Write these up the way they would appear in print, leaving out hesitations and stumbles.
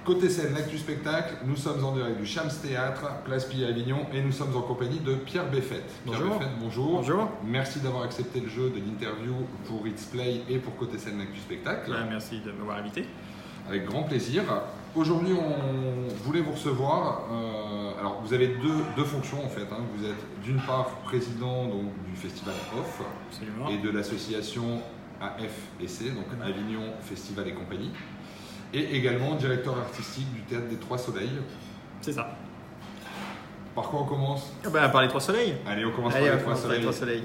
Côté scène, l'actu spectacle, nous sommes en direct du Chams Théâtre, Place Pillet à Avignon, et nous sommes en compagnie de Pierre Beffette. Bonjour. Pierre Beffette, bonjour. Bonjour. Merci d'avoir accepté le jeu de l'interview pour It's Play et pour Côté scène, l'actu spectacle. Merci de m'avoir invité. Avec grand plaisir. Aujourd'hui, on voulait vous recevoir. Alors, vous avez deux fonctions en fait. Vous êtes d'une part président donc, du festival OFF. Absolument. Et de l'association AF&C, donc Avignon Festival et compagnie. Et également directeur artistique du Théâtre des Trois Soleils. C'est ça. Par quoi on commence ? Par les Trois Soleils. Allez, on commence par les Trois Soleils.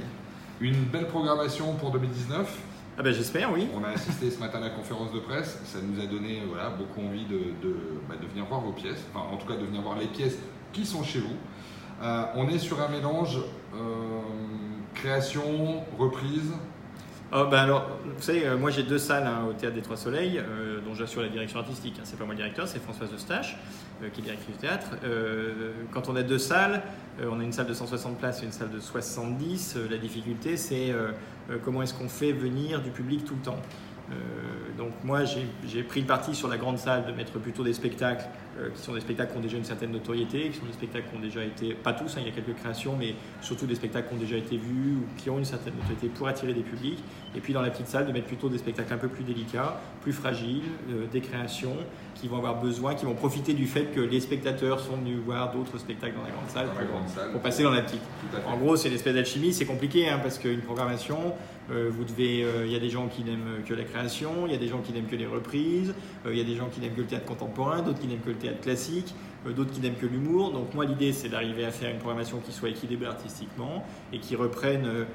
Une belle programmation pour 2019. J'espère, oui. On a assisté ce matin à la conférence de presse. Ça nous a donné beaucoup envie de venir voir vos pièces. Enfin, en tout cas, de venir voir les pièces qui sont chez vous. On est sur un mélange création, reprise. Alors, vous savez, moi j'ai deux salles au Théâtre des Trois Soleils, dont j'assure la direction artistique. C'est pas moi le directeur, c'est Françoise Eustache, qui est directrice du théâtre. Quand on a deux salles, on a une salle de 160 places et une salle de 70. La difficulté, c'est comment est-ce qu'on fait venir du public tout le temps. Donc moi j'ai pris le parti sur la grande salle de mettre plutôt des spectacles qui sont des spectacles qui ont déjà une certaine notoriété, qui sont des spectacles qui ont déjà été, pas tous, il y a quelques créations, mais surtout des spectacles qui ont déjà été vus ou qui ont une certaine notoriété pour attirer des publics. Et puis dans la petite salle de mettre plutôt des spectacles un peu plus délicats, plus fragiles, des créations qui vont avoir besoin, qui vont profiter du fait que les spectateurs sont venus voir d'autres spectacles dans la grande salle pour passer dans la petite. En gros, c'est l'espèce d'alchimie, c'est compliqué parce qu'une programmation, il y a des gens qui n'aiment que la création, il y a des gens qui n'aiment que les reprises, il y a des gens qui n'aiment que le théâtre contemporain, d'autres qui n'aiment que le théâtre classique, d'autres qui n'aiment que l'humour. Donc moi l'idée c'est d'arriver à faire une programmation qui soit équilibrée artistiquement et qui reprenne,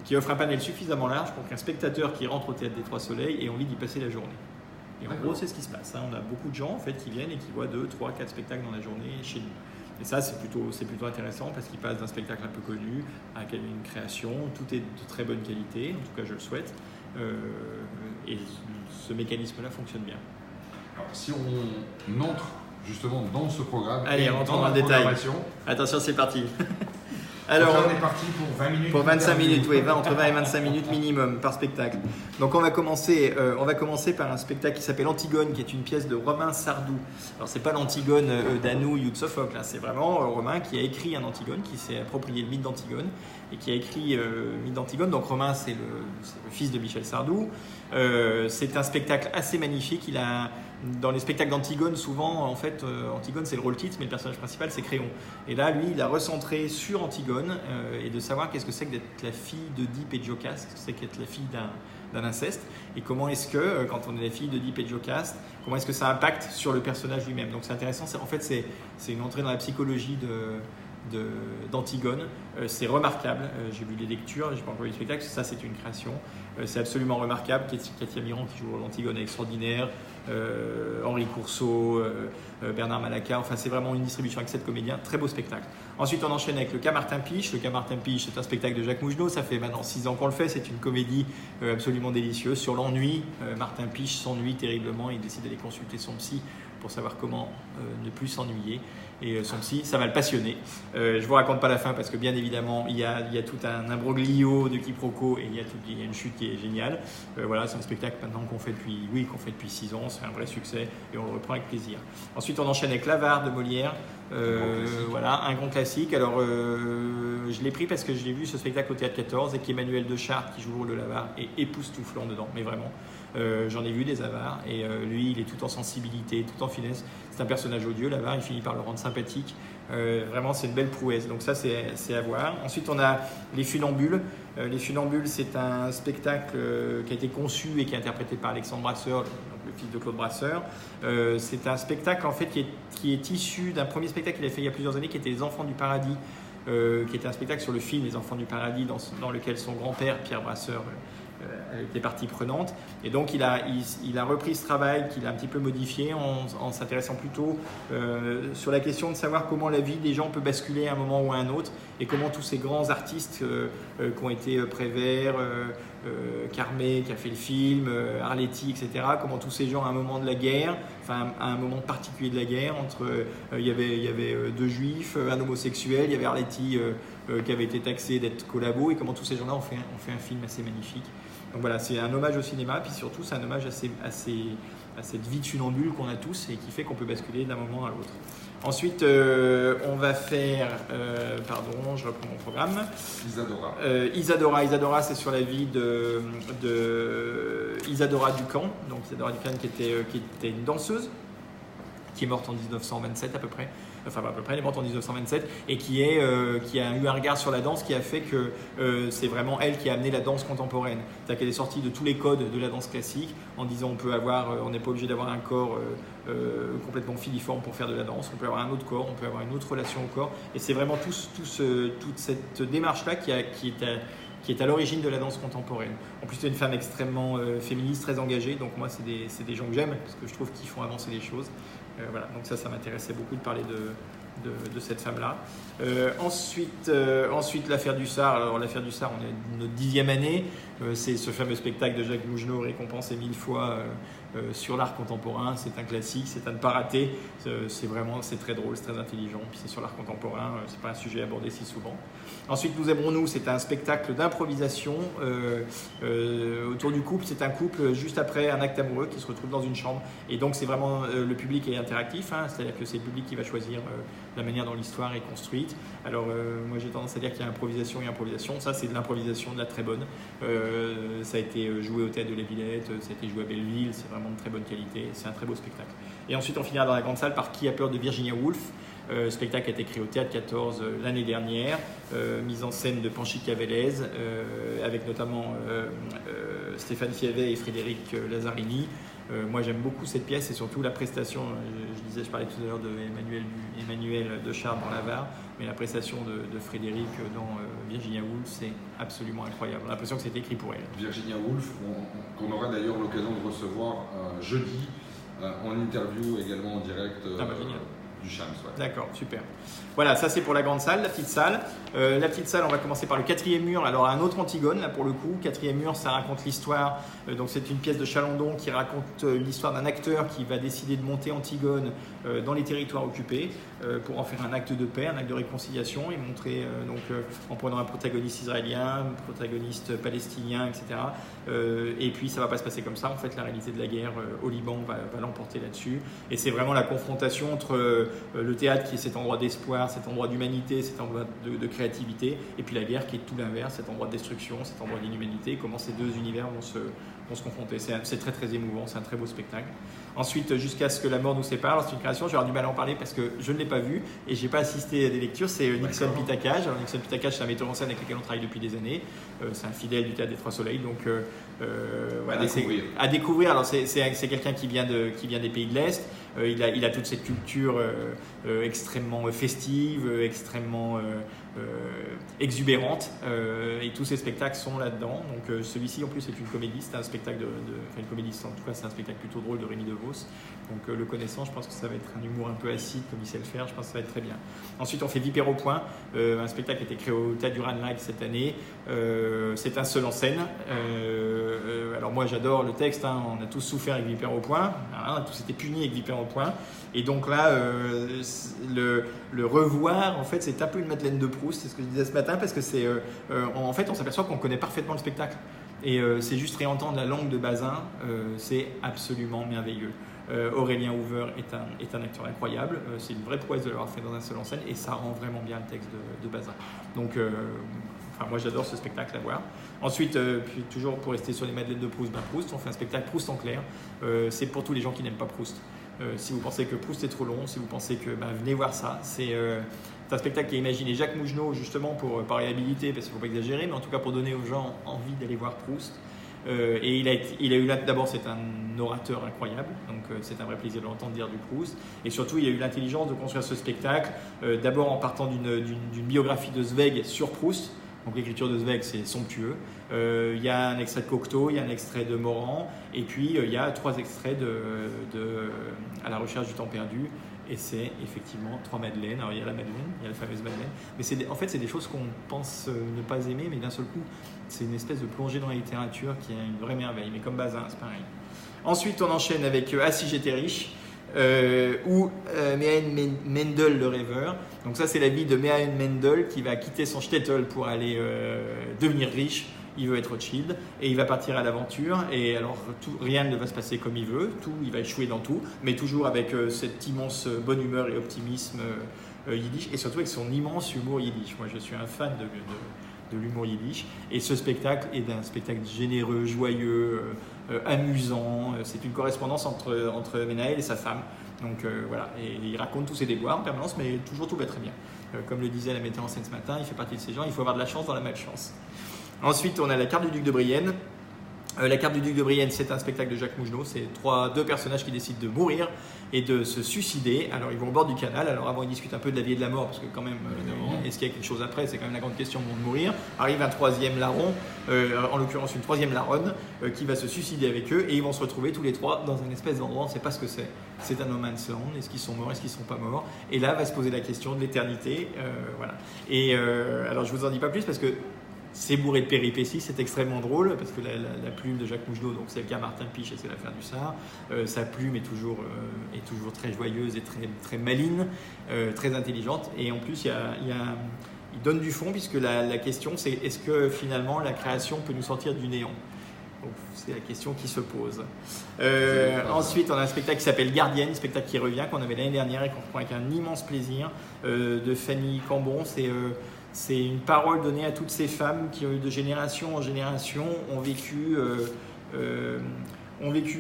qui offre un panel suffisamment large pour qu'un spectateur qui rentre au Théâtre des Trois Soleils ait envie d'y passer la journée. Et en gros c'est ce qui se passe. On a beaucoup de gens en fait qui viennent et qui voient 2, 3, 4 spectacles dans la journée chez nous. Et ça c'est plutôt intéressant parce qu'ils passent d'un spectacle un peu connu à une création. Tout est de très bonne qualité, en tout cas je le souhaite. Et ce mécanisme-là fonctionne bien. Alors, si on entre justement dans ce programme, allez, rentrons dans le détail. Attention, c'est parti. Alors, on est parti pour 20 minutes. Pour 25 minutes, oui, entre 20 et 25 minutes minimum par spectacle. Donc on va commencer par un spectacle qui s'appelle Antigone, qui est une pièce de Romain Sardou. Alors c'est pas l'Antigone d'Anouilh ou de Sophocle, c'est vraiment Romain qui a écrit un Antigone, qui s'est approprié le mythe d'Antigone et qui a écrit le mythe d'Antigone. Donc Romain, c'est le fils de Michel Sardou. C'est un spectacle assez magnifique. Dans les spectacles d'Antigone, souvent, en fait, Antigone, c'est le rôle titre, mais le personnage principal, c'est Créon. Et là, lui, il a recentré sur Antigone et de savoir qu'est-ce que c'est que d'être la fille d'Oedipe et de Jocaste, qu'est-ce que c'est qu'être la fille d'un inceste, et comment est-ce que, quand on est la fille d'Oedipe et de Jocaste, comment est-ce que ça impacte sur le personnage lui-même. Donc c'est intéressant, c'est une entrée dans la psychologie d'Antigone. C'est remarquable, j'ai vu les lectures, j'ai pas encore vu le spectacle, ça c'est une création, c'est absolument remarquable. Katia Miron qui joue l'Antigone est extraordinaire, Henri Courceau, Bernard Malaca, enfin c'est vraiment une distribution avec 7 comédiens, très beau spectacle. Ensuite on enchaîne avec le Cas Martin Piche. Le Cas Martin Piche, c'est un spectacle de Jacques Mougenot, ça fait maintenant 6 ans qu'on le fait, c'est une comédie absolument délicieuse sur l'ennui. Martin Piche s'ennuie terriblement, il décide d'aller consulter son psy pour savoir comment ne plus s'ennuyer. Et son psy, ça va le passionner. Je vous raconte pas la fin parce que bien évidemment, il y a tout un imbroglio de quiproquos et il y a une chute qui est géniale. Voilà, c'est un spectacle maintenant qu'on fait depuis 6 ans, c'est un vrai succès et on le reprend avec plaisir. Ensuite, on enchaîne avec L'Avare de Molière. Voilà, un grand classique. Alors, je l'ai pris parce que je l'ai vu ce spectacle au Théâtre 14 et qu'Emmanuel de Chartres, qui joue le rôle de l'avare, est époustouflant dedans, mais vraiment. J'en ai vu des avares et lui, il est tout en sensibilité, tout en finesse. C'est un personnage odieux, l'avare, il finit par le rendre sympathique. Vraiment, c'est une belle prouesse. Donc ça, c'est à voir. Ensuite, on a Les Funambules. Les Funambules, c'est un spectacle qui a été conçu et qui est interprété par Alexandre Brasseur, le fils de Claude Brasseur. C'est un spectacle en fait qui est issu d'un premier spectacle qu'il a fait il y a plusieurs années, qui était Les Enfants du Paradis, qui était un spectacle sur le film Les Enfants du Paradis, dans lequel son grand-père, Pierre Brasseur, était partie prenante. Et donc il a repris ce travail qu'il a un petit peu modifié en s'intéressant plutôt sur la question de savoir comment la vie des gens peut basculer à un moment ou à un autre et comment tous ces grands artistes qui ont été Prévert, Carmé qui a fait le film, Arletty, etc., comment tous ces gens à un moment de la guerre, enfin à un moment particulier de la guerre, il y avait 2 juifs, un homosexuel, il y avait Arletty qui avait été taxé d'être collabo, et comment tous ces gens-là ont fait un film assez magnifique. Donc voilà, c'est un hommage au cinéma, puis surtout c'est un hommage à cette vie de funambule qu'on a tous et qui fait qu'on peut basculer d'un moment à l'autre. Ensuite, on va faire, je reprends mon programme. Isadora, c'est sur la vie de Isadora Duncan. Donc Isadora Duncan qui était une danseuse, qui est morte en 1927 à peu près. Enfin, à peu près, elle est morte en 1927 et qui a eu un regard sur la danse qui a fait que c'est vraiment elle qui a amené la danse contemporaine. C'est-à-dire qu'elle est sortie de tous les codes de la danse classique en disant on n'est pas obligé d'avoir un corps complètement filiforme pour faire de la danse, on peut avoir un autre corps, on peut avoir une autre relation au corps. Et c'est vraiment toute cette démarche-là qui est à l'origine de la danse contemporaine. En plus, c'est une femme extrêmement féministe, très engagée. Donc moi, c'est des gens que j'aime parce que je trouve qu'ils font avancer les choses. Voilà, donc ça m'intéressait beaucoup de parler de cette femme-là. Ensuite, l'affaire du Sar. Alors l'affaire du Sar, on est à notre 10e année. C'est ce fameux spectacle de Jacques Mougenot, récompensé 1000 fois sur l'art contemporain. C'est un classique, c'est à ne pas rater. C'est très drôle, c'est très intelligent. Puis c'est sur l'art contemporain, c'est pas un sujet abordé si souvent. Ensuite, Nous aimerons-nous, c'est un spectacle d'improvisation autour du couple. C'est un couple juste après un acte amoureux qui se retrouve dans une chambre. Et donc c'est vraiment le public est interactif, c'est-à-dire que c'est le public qui va choisir la manière dont l'histoire est construite. Alors moi j'ai tendance à dire qu'il y a improvisation et improvisation. Ça c'est de l'improvisation, de la très bonne. Ça a été joué au Théâtre de la Villette, ça a été joué à Belleville, c'est vraiment de très bonne qualité, c'est un très beau spectacle. Et ensuite on finira dans la grande salle par Qui a peur de Virginia Woolf. Spectacle a été créé au Théâtre 14 l'année dernière, mise en scène de Panchi Cavellez, avec notamment Stéphane Fievet et Frédéric Lazzarini. Moi j'aime beaucoup cette pièce et surtout la prestation, je parlais tout à l'heure d'Emmanuel de Chartres dans l'Avare, mais la prestation de Frédéric dans Virginia Woolf, c'est absolument incroyable. On a l'impression que c'est écrit pour elle. Virginia Woolf, qu'on aura d'ailleurs l'occasion de recevoir jeudi en interview également en direct. Du Shams, ouais. D'accord, super. Voilà, ça c'est pour la grande salle, la petite salle. La petite salle, on va commencer par le 4e mur. Alors un autre Antigone, là pour le coup. 4e mur, ça raconte l'histoire. Donc c'est une pièce de Chalandon qui raconte l'histoire d'un acteur qui va décider de monter Antigone dans les territoires occupés pour en faire un acte de paix, un acte de réconciliation et montrer, en prenant un protagoniste israélien, un protagoniste palestinien, etc. Et puis ça va pas se passer comme ça. En fait, la réalité de la guerre au Liban va l'emporter là-dessus. Et c'est vraiment la confrontation entre le théâtre qui est cet endroit d'espoir, cet endroit d'humanité, cet endroit de créativité, et puis la guerre qui est tout l'inverse, cet endroit de destruction, cet endroit d'inhumanité, comment ces deux univers vont se confronter. C'est très très émouvant, c'est un très beau spectacle. Ensuite, Jusqu'à ce que la mort nous sépare, c'est une création, je vais avoir du mal à en parler parce que je ne l'ai pas vu et je n'ai pas assisté à des lectures, c'est Nixon Pitacage. Alors Nixon Pitacage, c'est un metteur en scène avec lequel on travaille depuis des années, c'est un fidèle du Théâtre des Trois Soleils, donc voilà, à découvrir. Alors c'est quelqu'un qui vient des pays de l'Est, il a toute cette culture extrêmement festive, extrêmement exubérante, et tous ces spectacles sont là-dedans. Donc celui-ci en plus est une comédie, c'est un spectacle une comédie, en tout cas c'est un spectacle plutôt drôle de Rémi DeVos. Donc le connaissant, je pense que ça va être un humour un peu acide comme il sait le faire, je pense que ça va être très bien. Ensuite on fait Vipère au point, un spectacle qui a été créé au Théâtre du Ranelagh cette année. C'est un seul en scène. Alors moi j'adore le texte, on a tous souffert avec Vipère au point, on a tous été punis avec Vipère au point. Et donc là, le revoir, en fait, c'est un peu une Madeleine de Proust, c'est ce que je disais ce matin, parce que en fait, on s'aperçoit qu'on connaît parfaitement le spectacle. Et c'est juste réentendre la langue de Bazin, c'est absolument merveilleux. Aurélien Hoover est un acteur incroyable, c'est une vraie prouesse de l'avoir fait dans un seul en scène, et ça rend vraiment bien le texte de Bazin. Donc, moi j'adore ce spectacle à voir. Ensuite, puis toujours pour rester sur les Madeleines de Proust, Proust, on fait un spectacle Proust en clair. C'est pour tous les gens qui n'aiment pas Proust. Si vous pensez que Proust est trop long, si vous pensez que venez voir ça, c'est un spectacle qui a imaginé Jacques Mougenot justement pour pas réhabiliter, parce qu'il ne faut pas exagérer, mais en tout cas pour donner aux gens envie d'aller voir Proust. Et il a eu là, d'abord c'est un orateur incroyable, donc c'est un vrai plaisir de l'entendre dire du Proust, et surtout il a eu l'intelligence de construire ce spectacle, d'abord en partant d'une biographie de Zweig sur Proust. Donc l'écriture de Zweig, c'est somptueux. Il y a un extrait de Cocteau, il y a un extrait de Morand, et puis il y a 3 extraits À la recherche du temps perdu. Et c'est effectivement 3 Madeleines. Alors il y a la Madeleine, il y a la fameuse Madeleine. Mais en fait, c'est des choses qu'on pense ne pas aimer, mais d'un seul coup, c'est une espèce de plongée dans la littérature qui est une vraie merveille. Mais comme Bazin, c'est pareil. Ensuite, on enchaîne avec Ah si j'étais riche. Ou Mehaen Mendel le rêveur. Donc ça c'est la vie de Mehaen Mendel qui va quitter son shtetl pour aller devenir riche. il veut être Rothschild et il va partir à l'aventure. Et alors, rien ne va se passer comme il veut, il va échouer dans tout, mais toujours avec cette immense bonne humeur et optimisme yiddish, et surtout avec son immense humour yiddish. Moi, je suis un fan de l'humour yiddish, et ce spectacle est un spectacle généreux, joyeux, amusant. C'est une correspondance entre Menaël et sa femme. Donc voilà, et il raconte tous ses déboires en permanence, mais toujours tout va très bien. Comme le disait la metteur en scène ce matin, il fait partie de ces gens, il faut avoir de la chance dans la malchance. Ensuite, on a la carte du duc de Brienne. La carte du duc de Brienne, c'est un spectacle de Jacques Mougenot. C'est deux personnages qui décident de mourir et de se suicider. Alors, ils vont au bord du canal. Alors, avant, ils discutent un peu de la vie et de la mort, parce que quand même, est-ce qu'il y a quelque chose après? C'est quand même la grande question de mourir. Arrive un troisième larron, en l'occurrence une troisième larronne, qui va se suicider avec eux, et ils vont se retrouver tous les trois dans un espèce d'endroit, on ne sait pas ce que c'est. C'est un no man's land. Est-ce qu'ils sont morts? Est-ce qu'ils ne sont pas morts? Et là, va se poser la question de l'éternité. Voilà. Et alors, je ne vous en dis pas plus, parce que c'est bourré de péripéties, c'est extrêmement drôle, parce que la plume de Jacques Mougenot, donc c'est le cas Martin Piche et c'est l'affaire du Sard, sa plume est toujours très joyeuse et très, très maligne, très intelligente, et en plus il donne du fond, puisque la question c'est, est-ce que finalement la création peut nous sortir du néant? Donc, c'est la question qui se pose. Ensuite, on a un spectacle qui s'appelle Gardienne, spectacle qui revient, qu'on avait l'année dernière et qu'on reprend avec un immense plaisir, de Fanny Cambon. C'est une parole donnée à toutes ces femmes qui, de génération en génération, ont vécu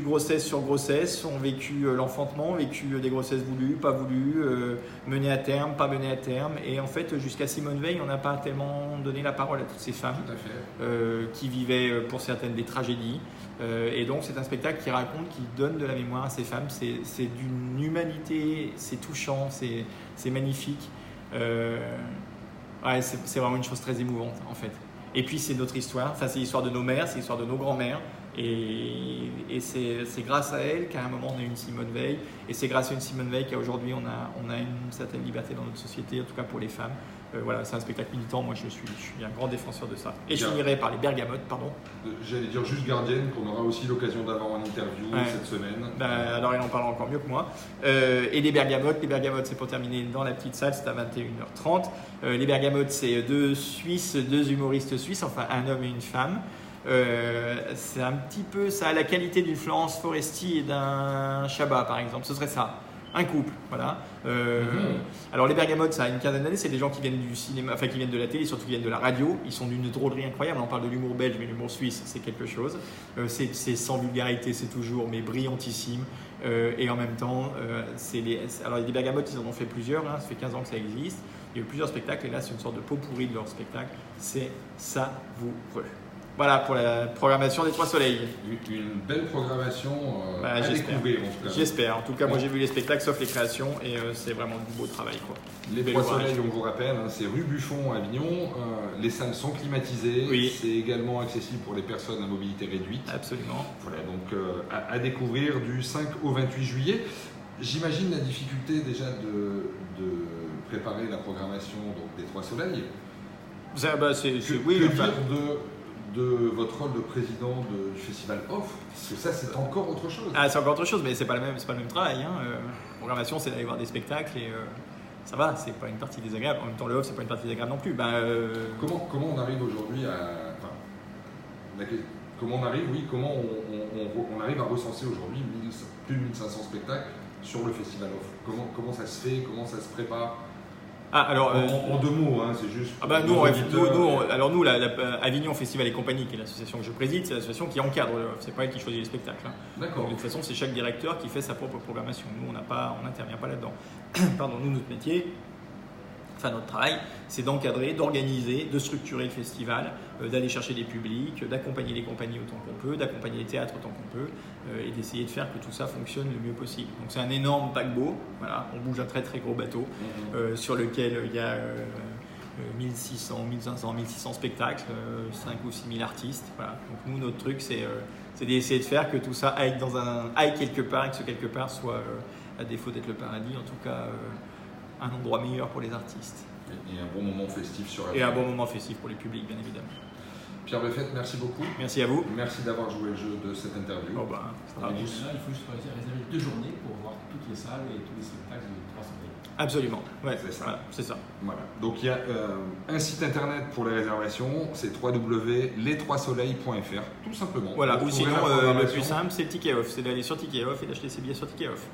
grossesse sur grossesse, ont vécu l'enfantement, ont vécu des grossesses voulues, pas voulues, menées à terme, pas menées à terme. Et en fait, jusqu'à Simone Veil, on n'a pas tellement donné la parole à toutes ces femmes qui vivaient pour certaines des tragédies. Et donc, c'est un spectacle qui raconte, qui donne de la mémoire à ces femmes. C'est d'une humanité, c'est touchant, c'est magnifique. Ouais, c'est vraiment une chose très émouvante en fait. Et puis c'est notre histoire, enfin, c'est l'histoire de nos mères, c'est l'histoire de nos grands-mères, et c'est grâce à elle qu'à un moment on a eu une Simone Veil, et c'est grâce à une Simone Veil qu'aujourd'hui on a une certaine liberté dans notre société, en tout cas pour les femmes. Voilà, c'est un spectacle militant, moi je suis un grand défenseur de ça. Et je finirai par les Bergamotes, pardon. J'allais dire juste Gardienne, qu'on aura aussi l'occasion d'avoir en interview cette semaine. Alors il en parlera encore mieux que moi. Et les Bergamotes, c'est pour terminer dans la petite salle, c'est à 21h30. Les Bergamotes, c'est deux humoristes suisses, enfin un homme et une femme. C'est un petit peu, ça a la qualité d'une Florence Foresti et d'un Chabat par exemple, ce serait ça. Un couple, voilà. Alors les Bergamotes, ça a une quinzaine d'années, c'est des gens qui viennent du cinéma, enfin qui viennent de la télé, surtout qui viennent de la radio. Ils sont d'une drôlerie incroyable. On parle de l'humour belge, mais l'humour suisse, c'est quelque chose. C'est sans vulgarité, c'est toujours, mais brillantissime. Et en même temps, alors les Bergamotes, ils en ont fait plusieurs. Ça fait 15 ans que ça existe. Il y a eu plusieurs spectacles, et là, c'est une sorte de pot pourri de leur spectacle. C'est savoureux. Voilà pour la programmation des Trois Soleils. Une belle programmation à découvrir en tout cas. J'espère. En tout cas, moi j'ai vu les spectacles sauf les créations et c'est vraiment du beau travail. Les Trois Soleils, on vous rappelle, c'est rue Buffon à Avignon. Les salles sont climatisées. Oui. C'est également accessible pour les personnes à mobilité réduite. Absolument. Voilà, donc à découvrir du 5 au 28 juillet. J'imagine la difficulté déjà de préparer la programmation donc, des Trois Soleils. De votre rôle de président du festival Off, parce que ça c'est encore autre chose. C'est encore autre chose, mais c'est pas le même travail. La programmation, c'est d'aller voir des spectacles et ça va, c'est pas une partie désagréable. En même temps, le Off, c'est pas une partie désagréable non plus. Comment on arrive aujourd'hui comment on arrive à recenser aujourd'hui plus de 1500 spectacles sur le festival Off? Comment ça se fait? Comment ça se prépare? En deux mots, c'est juste. Nous, Avignon Festival et Compagnie, qui est l'association que je préside, c'est l'association qui encadre le Off. C'est pas elle qui choisit les spectacles. D'accord. De toute façon, c'est chaque directeur qui fait sa propre programmation. Nous, on n'intervient pas là-dedans. Pardon, nous, notre métier, notre travail, c'est d'encadrer, d'organiser, de structurer le festival, d'aller chercher des publics, d'accompagner les compagnies autant qu'on peut, d'accompagner les théâtres autant qu'on peut, et d'essayer de faire que tout ça fonctionne le mieux possible. Donc c'est un énorme paquebot, voilà, on bouge un très très gros bateau sur lequel il y a 1600, 1500, 1600 spectacles, 5 ou 6 000 artistes. Voilà. Donc nous, notre truc, c'est d'essayer de faire que tout ça aille quelque part, et que ce quelque part soit, à défaut d'être le paradis, en tout cas un endroit meilleur pour les artistes. Et un bon moment festif sur la Et un bon moment festif pour les publics, bien évidemment. Pierre Beffet, merci beaucoup. Merci à vous. Merci d'avoir joué le jeu de cette interview. Ça va. Il faut juste réserver 2 journées pour voir toute les salles et tous les spectacles de 300 000. Absolument, ouais, C'est ça. voilà, c'est ça. Voilà. Donc il y a un site internet pour les réservations, c'est www.les3soleils.fr, tout simplement. Voilà, Vous ou trouverez sinon la le programmation. plus simple c'est le ticket off, c'est d'aller sur ticket off et d'acheter ses billets sur ticket off.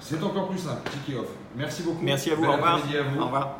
C'est encore plus simple, ticket off. Merci beaucoup. Merci à vous, Bel au revoir. après-midi à vous. Au revoir.